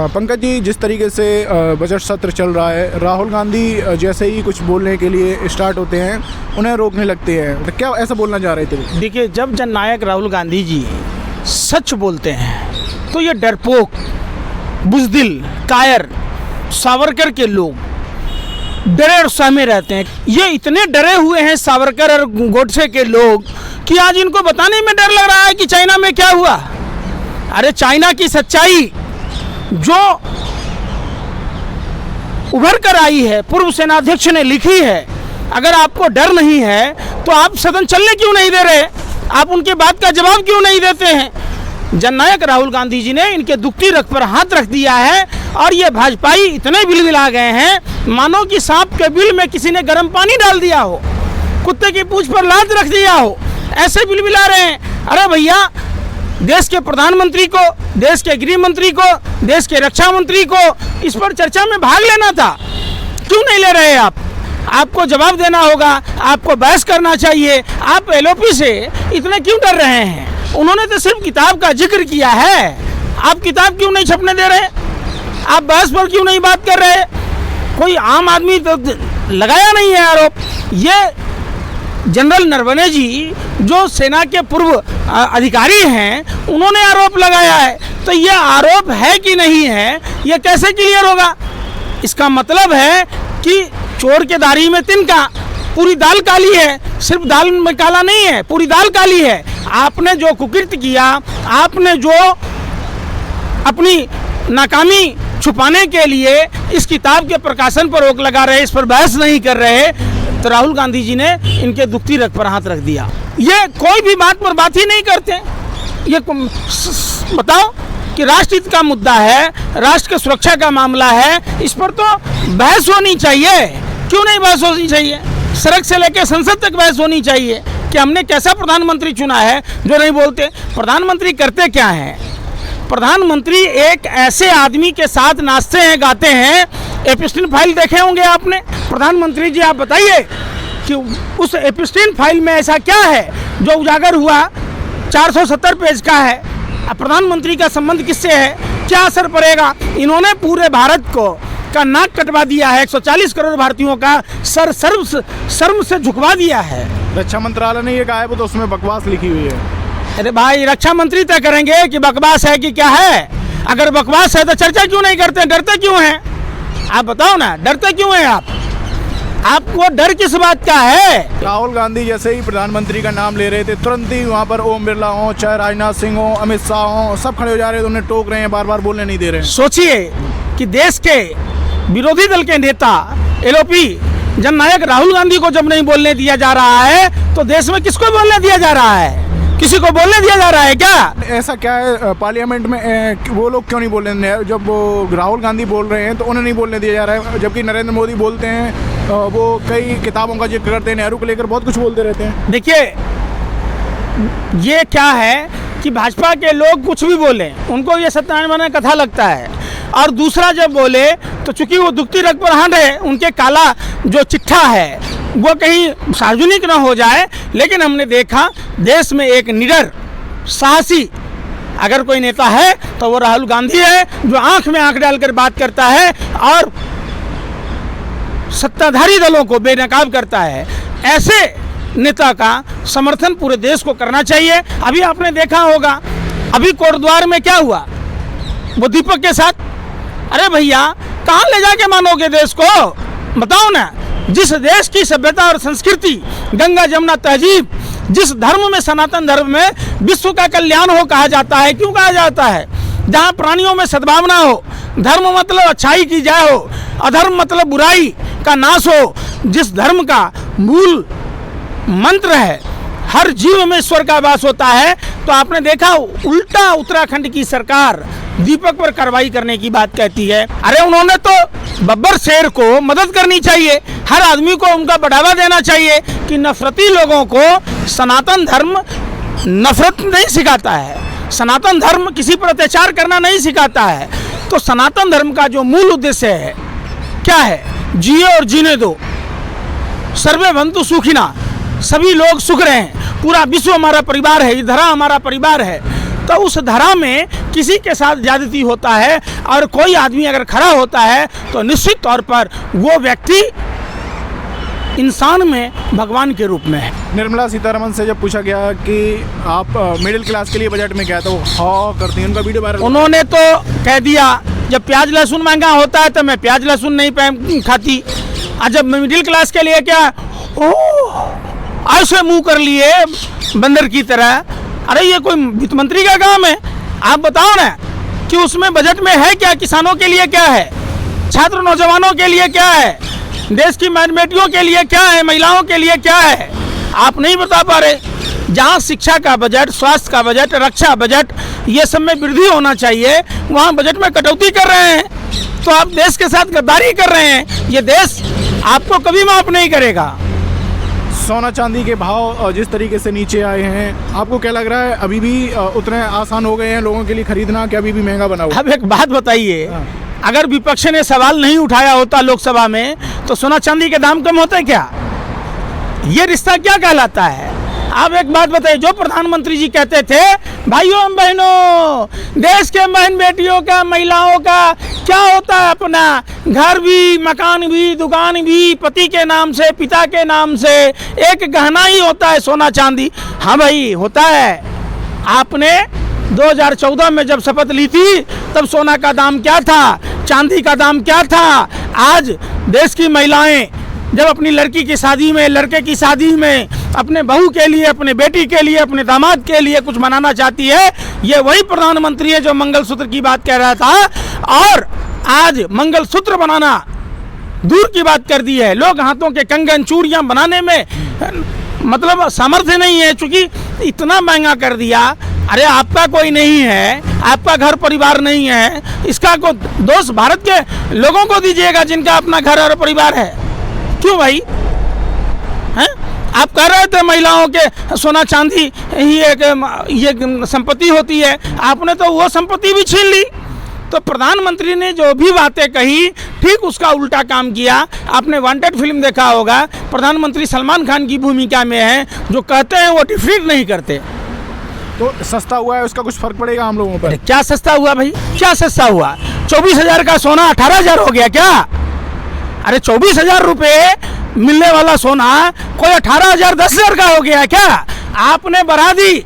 पंकज जी, जिस तरीके से बजट सत्र चल रहा है, राहुल गांधी जैसे ही कुछ बोलने के लिए स्टार्ट होते हैं उन्हें रोकने लगते हैं, तो क्या ऐसा बोलना चाह रहे थे? देखिए, जब जननायक राहुल गांधी जी सच बोलते हैं तो ये डरपोक, बुज़दिल, कायर, सावरकर के लोग डरे और सहमे रहते हैं। ये इतने डरे हुए हैं सावरकर और गोडसे के लोग कि आज इनको बताने में डर लग रहा है कि चाइना में क्या हुआ। अरे चाइना की सच्चाई जो उभर कर आई है, पूर्व सेनाध्यक्ष ने लिखी है। अगर आपको डर नहीं है तो आप सदन चलने क्यों नहीं दे रहे? आप उनके बात का जवाब क्यों नहीं देते हैं? जननायक राहुल गांधी जी ने इनके दुखती रग पर हाथ रख दिया है और ये भाजपाई इतने बिलबिला गए हैं मानो कि सांप के बिल में किसी ने गर्म पानी डाल दिया हो, कुत्ते की पूंछ पर लात रख दिया हो, ऐसे बिलबिला रहे हैं। अरे भैया, देश के प्रधानमंत्री को, देश के गृह मंत्री को, देश के रक्षा मंत्री को इस पर चर्चा में भाग लेना था, क्यों नहीं ले रहे आप? आपको जवाब देना होगा, आपको बहस करना चाहिए। आप एलओपी से इतने क्यों डर रहे हैं? उन्होंने तो सिर्फ किताब का जिक्र किया है, आप किताब क्यों नहीं छपने दे रहे? आप बहस पर क्यों नहीं बात कर रहे? कोई आम आदमी तो लगाया नहीं है आरोप। ये जनरल नरवणे जी जो सेना के पूर्व अधिकारी हैं, उन्होंने आरोप लगाया है। तो ये आरोप है कि नहीं है, ये कैसे क्लियर होगा? इसका मतलब है कि चोर के दाढ़ी में तिनका, पूरी दाल काली है। सिर्फ दाल में काला नहीं है, पूरी दाल काली है। आपने जो कुकृत्य किया, आपने जो अपनी नाकामी छुपाने के लिए इस किताब के प्रकाशन पर रोक लगा रहे, इस पर बहस नहीं कर रहे, तो राहुल गांधी जी ने इनके दुखती रग पर हाथ रख दिया। ये कोई भी बात पर बात ही नहीं करते। ये बताओ कि राष्ट्रहित का मुद्दा है, राष्ट्र की सुरक्षा का मामला है, इस पर तो बहस होनी चाहिए। क्यों नहीं बहस होनी चाहिए? सड़क से लेकर संसद तक बहस होनी चाहिए कि हमने कैसा प्रधानमंत्री चुना है जो नहीं बोलते। प्रधानमंत्री करते क्या हैं? प्रधानमंत्री एक ऐसे आदमी के साथ नाचते हैं, गाते हैं। एपिस्टीन फाइल देखे होंगे आपने। प्रधानमंत्री जी, आप बताइए कि उस एपिस्टीन फाइल में ऐसा क्या है जो उजागर हुआ? 470 पेज का है। अब प्रधानमंत्री का संबंध किससे है? क्या असर पड़ेगा? इन्होंने पूरे भारत को का नाक कटवा दिया है। 140 करोड़ भारतीयों का सर शर्म से झुकवा दिया है। रक्षा मंत्रालय ने ये कहा है, वो तो उसमें बकवास लिखी हुई है। अरे भाई, रक्षा मंत्री तय करेंगे कि बकवास है कि क्या है। अगर बकवास है तो चर्चा क्यों नहीं करते? डरते क्यों हैं? आप बताओ ना, डरते क्यों हैं आप? आपको डर किस बात का है? राहुल गांधी जैसे ही प्रधानमंत्री का नाम ले रहे थे, तुरंत ही वहाँ पर ओम बिरला हो, चाहे राजनाथ सिंह हो, अमित शाह हो, सब खड़े हो जा रहे हैं, उन्हें टोक रहे हैं, बार बार बोलने नहीं दे रहे हैं। सोचिए कि देश के विरोधी दल के नेता एलओपी जननायक राहुल गांधी को जब नहीं बोलने दिया जा रहा है तो देश में किसको बोलने दिया जा रहा है? किसी को बोलने दिया जा रहा है क्या? ऐसा क्या है पार्लियामेंट में वो लोग क्यों नहीं बोल रहे हैं? जब वो राहुल गांधी बोल रहे हैं तो उन्हें नहीं बोलने दिया जा रहा है, जबकि नरेंद्र मोदी बोलते हैं, वो कई किताबों का जिक्र करते हैं, नेहरू को लेकर बहुत कुछ बोलते रहते हैं। देखिए, ये क्या है कि भाजपा के लोग कुछ भी बोले, उनको ये सत्यनारायण कथा लगता है। और दूसरा जब बोले तो चूंकि वो दुखती रग पर हाथ है, उनके काला जो चिट्ठा है वो कहीं सार्वजनिक न हो जाए। लेकिन हमने देखा देश में एक निडर, साहसी अगर कोई नेता है तो वो राहुल गांधी है, जो आंख में आंख डालकर बात करता है और सत्ताधारी दलों को बेनकाब करता है। ऐसे नेता का समर्थन पूरे देश को करना चाहिए। अभी आपने देखा होगा, अभी कोटद्वार में क्या हुआ वो दीपक के साथ। अरे भैया, कहाँ ले जाके मानोगे देश को? बताओ ना। जिस देश की सभ्यता और संस्कृति, गंगा जमुना तहजीब, जिस धर्म में, सनातन धर्म में विश्व का कल्याण हो कहा जाता है, क्यों कहा जाता है? जहाँ प्राणियों में सद्भावना हो, धर्म मतलब अच्छाई की जाए हो, अधर्म मतलब बुराई का नाश हो, जिस धर्म का मूल मंत्र है हर जीव में ईश्वर का वास होता है। तो आपने देखा उल्टा उत्तराखंड की सरकार दीपक पर कार्रवाई करने की बात कहती है। अरे उन्होंने तो बब्बर शेर को मदद करनी चाहिए, हर आदमी को उनका बढ़ावा देना चाहिए कि नफरती लोगों को सनातन धर्म नफरत नहीं सिखाता है, सनातन धर्म किसी पर अत्याचार करना नहीं सिखाता है। तो सनातन धर्म का जो मूल उद्देश्य है क्या है? जिए और जीने दो, सर्वे भवन्तु सुखिनः, सभी लोग सुख रहे हैं, पूरा विश्व हमारा परिवार है, ये धरा हमारा परिवार है। तो उस धरा में किसी के साथ ज्यादती होता है और कोई आदमी अगर खड़ा होता है तो निश्चित तौर पर वो व्यक्ति इंसान में भगवान के रूप में है। निर्मला सीतारमण से जब पूछा गया कि आप मिडिल क्लास के लिए बजट में क्या है, तो वो हाँ करती हैं, उनका वीडियो वायरल। उन्होंने तो कह दिया जब प्याज लहसुन महंगा होता है तो मैं प्याज लहसुन नहीं खाती, और जब मिडिल क्लास के लिए क्या ओह ऐसे मुंह कर लिए बंदर की तरह। अरे ये कोई वित्त मंत्री का काम है? आप बताओ ना कि उसमें बजट में है क्या, किसानों के लिए क्या है, छात्र नौजवानों के लिए क्या है, देश की बहन बेटियों के लिए क्या है, महिलाओं के लिए क्या है, आप नहीं बता पा रहे। जहाँ शिक्षा का बजट, स्वास्थ्य का बजट, रक्षा बजट, ये सब में वृद्धि होना चाहिए, वहाँ बजट में कटौती कर रहे हैं, तो आप देश के साथ गद्दारी कर रहे हैं। ये देश आपको कभी माफ नहीं करेगा। सोना चांदी के भाव जिस तरीके से नीचे आए हैं, आपको क्या लग रहा है अभी भी उतने आसान हो गए हैं लोगों के लिए खरीदना, कि अभी भी महंगा बना हुआ? अब एक बात बताइए, अगर विपक्ष ने सवाल नहीं उठाया होता लोकसभा में तो सोना चांदी के दाम कम होते क्या? ये रिश्ता क्या कहलाता है? आप एक बात बताइए, जो प्रधानमंत्री जी कहते थे भाइयों बहनों देश के बहन बेटियों का, महिलाओं का क्या होता है, अपना घर भी, मकान भी, दुकान भी, पति के नाम से, पिता के नाम से, एक गहना ही होता है सोना चांदी। हाँ भाई होता है। आपने 2014 में जब शपथ ली थी तब सोना का दाम क्या था, चांदी का दाम क्या था? आज देश की महिलाएं जब अपनी लड़की की शादी में, लड़के की शादी में, अपने बहू के लिए, अपने बेटी के लिए, अपने दामाद के लिए कुछ बनाना चाहती है, ये वही प्रधानमंत्री है जो मंगलसूत्र की बात कह रहा था, और आज मंगलसूत्र बनाना दूर की बात कर दी है। लोग हाथों के कंगन चूड़ियां बनाने में मतलब सामर्थ्य नहीं है, चूंकि इतना महंगा कर दिया। अरे आपका कोई नहीं है, आपका घर परिवार नहीं है, इसका को दोष भारत के लोगों को दीजिएगा जिनका अपना घर और परिवार है। क्यों भाई हैं? आप कह रहे थे महिलाओं के सोना चांदी ही ये संपत्ति होती है, आपने तो वो संपत्ति भी छीन ली। तो प्रधानमंत्री ने जो भी बातें कही ठीक उसका उल्टा काम किया। आपने वांटेड फिल्म देखा होगा, प्रधानमंत्री सलमान खान की भूमिका में है, जो कहते हैं वो डिफरेंट नहीं करते। तो सस्ता हुआ है, उसका कुछ फर्क पड़ेगा हम लोगों पर? क्या सस्ता हुआ भाई, क्या सस्ता हुआ? 24,000 का सोना 18,000 हो गया क्या? अरे 24,000 रुपये मिलने वाला सोना कोई 18,000 10,000 का हो गया क्या? आपने बढ़ा दी,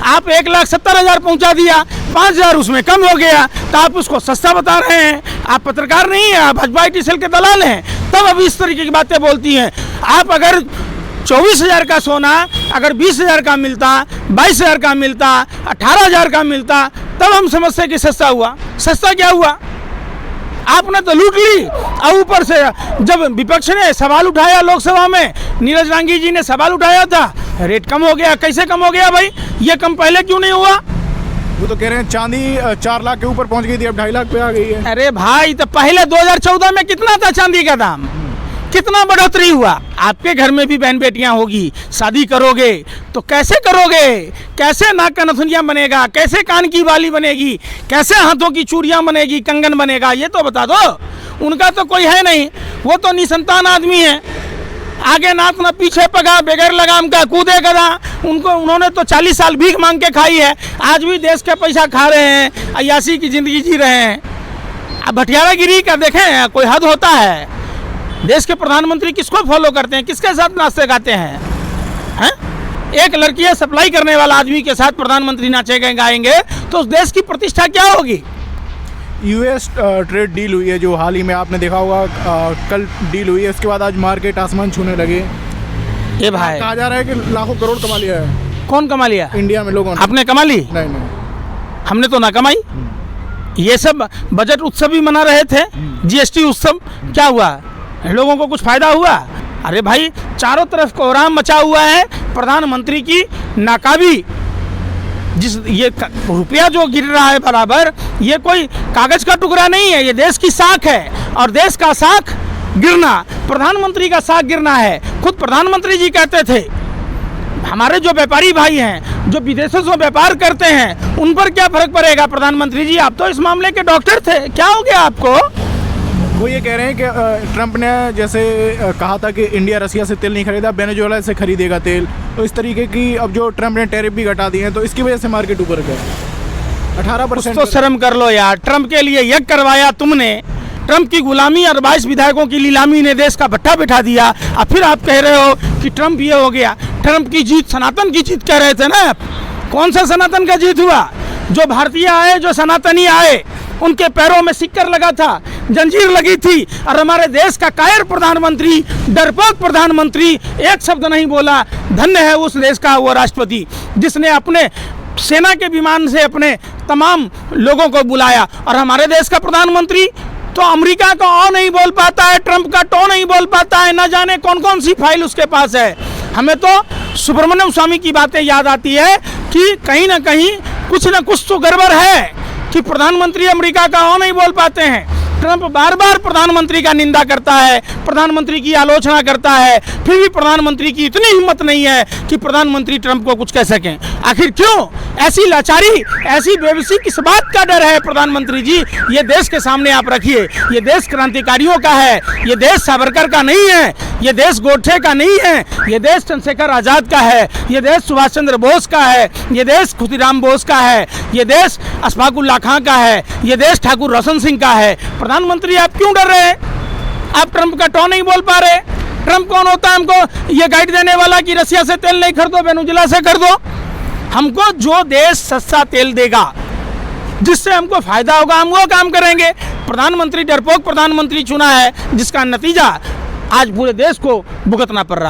आप 1,70,000 पहुंचा दिया, 5,000 उसमें कम हो गया, तो आप उसको सस्ता बता रहे हैं। आप पत्रकार नहीं हैं, आप भाजपा ITCL के दलाल हैं, तब अभी इस तरीके की बातें बोलती हैं। आप अगर 24,000 का सोना अगर 20,000 का मिलता, 22,000 का मिलता, 18,000 का मिलता, तब हम समझते कि सस्ता हुआ। सस्ता क्या हुआ? आपने तो लूट ली। और ऊपर से जब विपक्ष ने सवाल उठाया लोकसभा में, नीरज रांगी जी ने सवाल उठाया था, रेट कम हो गया। कैसे कम हो गया भाई? ये कम पहले क्यों नहीं हुआ? वो तो कह रहे हैं चांदी 4 लाख के ऊपर पहुंच गई थी, अब 2.5 लाख पे आ गई है। अरे भाई तो पहले 2014 में कितना था चांदी का दाम? कितना बढ़ोतरी हुआ? आपके घर में भी बहन बेटियां होगी, शादी करोगे तो कैसे करोगे? कैसे नाक का नथुनिया बनेगा? कैसे कान की बाली बनेगी? कैसे हाथों की चूड़ियां बनेगी, कंगन बनेगा? ये तो बता दो। उनका तो कोई है नहीं, वो तो निसंतान आदमी है, आगे नाक न पीछे पगा, बगैर लगाम का कूदे गधा। उन्होंने तो 40 साल भीख मांग के खाई है, आज भी देश का पैसा खा रहे हैं, अय्याशी की जिंदगी जी रहे हैं। अब भटियारागिरी का देखें, कोई हद होता है? देश के प्रधानमंत्री किसको फॉलो करते हैं, किसके साथ नाचते गाते हैं? हैं? एक लड़कियां सप्लाई करने वाला आदमी के साथ प्रधानमंत्री नाचेंगे गाएंगे तो उस देश की प्रतिष्ठा क्या होगी? US ट्रेड डील हुई है जो हाल ही में आपने देखा होगा, कल डील हुई है, उसके बाद आज मार्केट आसमान छूने लगे। ये भाई कहा जा रहा है कि लाखों करोड़ कमा लिया है। कौन कमा लिया? इंडिया में लोगों ने। आपने कमा ली? नहीं। हमने तो ना कमाई। ये सब बजट उत्सव भी मना रहे थे, GST उत्सव, क्या हुआ? लोगों को कुछ फायदा हुआ? अरे भाई चारों तरफ कोहराम मचा हुआ है प्रधानमंत्री की नाकाबी। जिस ये रुपया जो गिर रहा है बराबर, ये कोई कागज का टुकड़ा नहीं है, ये देश की साख है, और देश का साख गिरना, प्रधानमंत्री का साख गिरना है। खुद प्रधानमंत्री जी कहते थे हमारे जो व्यापारी भाई हैं जो विदेशों से व्यापार करते हैं उन पर क्या फर्क पड़ेगा? प्रधानमंत्री जी आप तो इस मामले के डॉक्टर थे, क्या हो गया आपको? वो ये कह रहे हैं कि ट्रंप ने जैसे कहा था कि इंडिया रसिया से तेल नहीं खरीदा, वेनेजुएला से खरीदेगा तेल, तो इस तरीके की अब जो ट्रंप ने टैरिफ भी घटा दिए हैं तो इसकी वजह से मार्केट ऊपर गया। 18% तो शर्म कर लो यार। ट्रंप के लिए यज्ञ करवाया तुमने, ट्रंप की गुलामी और 22 विधायकों की नीलामी ने देश का भट्ठा बिठा दिया। अब फिर आप कह रहे हो कि ट्रंप ये हो गया। ट्रंप की जीत सनातन की जीत कह रहे थे ना आप। कौन सा सनातन का जीत हुआ? जो भारतीय आए, जो सनातनी आए, उनके पैरों में सिक्कर लगा था, जंजीर लगी थी, और हमारे देश का कायर प्रधानमंत्री, डरपोक प्रधानमंत्री एक शब्द नहीं बोला। धन्य है उस देश का वो राष्ट्रपति जिसने अपने सेना के विमान से अपने तमाम लोगों को बुलाया। और हमारे देश का प्रधानमंत्री तो अमेरिका का ओ नहीं बोल पाता है, ट्रंप का टो नहीं बोल पाता है, ना जाने कौन कौन सी फाइल उसके पास है। हमें तो सुब्रमण्यम स्वामी की बातें याद आती है कि कहीं ना कहीं कुछ ना कुछ तो गड़बड़ है कि प्रधानमंत्री अमेरिका का ओ नहीं बोल पाते हैं। ट्रंप बार बार प्रधानमंत्री का निंदा करता है, प्रधानमंत्री की आलोचना करता है, फिर भी प्रधानमंत्री की इतनी हिम्मत नहीं है कि प्रधानमंत्री ट्रंप को कुछ कह सकें। आखिर क्यों? ऐसी लाचारी, ऐसी बेबसी किस बात का डर है प्रधानमंत्री जी? ये देश के सामने आप रखिए। ये देश क्रांतिकारियों का है, ये देश सावरकर का नहीं है, ये देश गोडसे का नहीं है, ये देश चंद्रशेखर आजाद का है, ये देश सुभाष चंद्र बोस का है, ये देश खुदीराम बोस का है, ये देश अशफाक उल्लाह खां का है, ये देश ठाकुर रोशन सिंह का है। प्रधानमंत्री आप क्यों डर रहे हैं? आप ट्रंप का टो नहीं बोल पा रहे। ट्रंप कौन होता है हमको ये गाइड देने वाला कि रसिया से तेल नहीं खरीदो, वेनेजुएला से कर दो? हमको जो देश सस्ता तेल देगा, जिससे हमको फायदा होगा, हम वो काम करेंगे। प्रधानमंत्री डरपोक प्रधानमंत्री चुना है, जिसका नतीजा आज पूरे देश को भुगतना पड़ रहा है।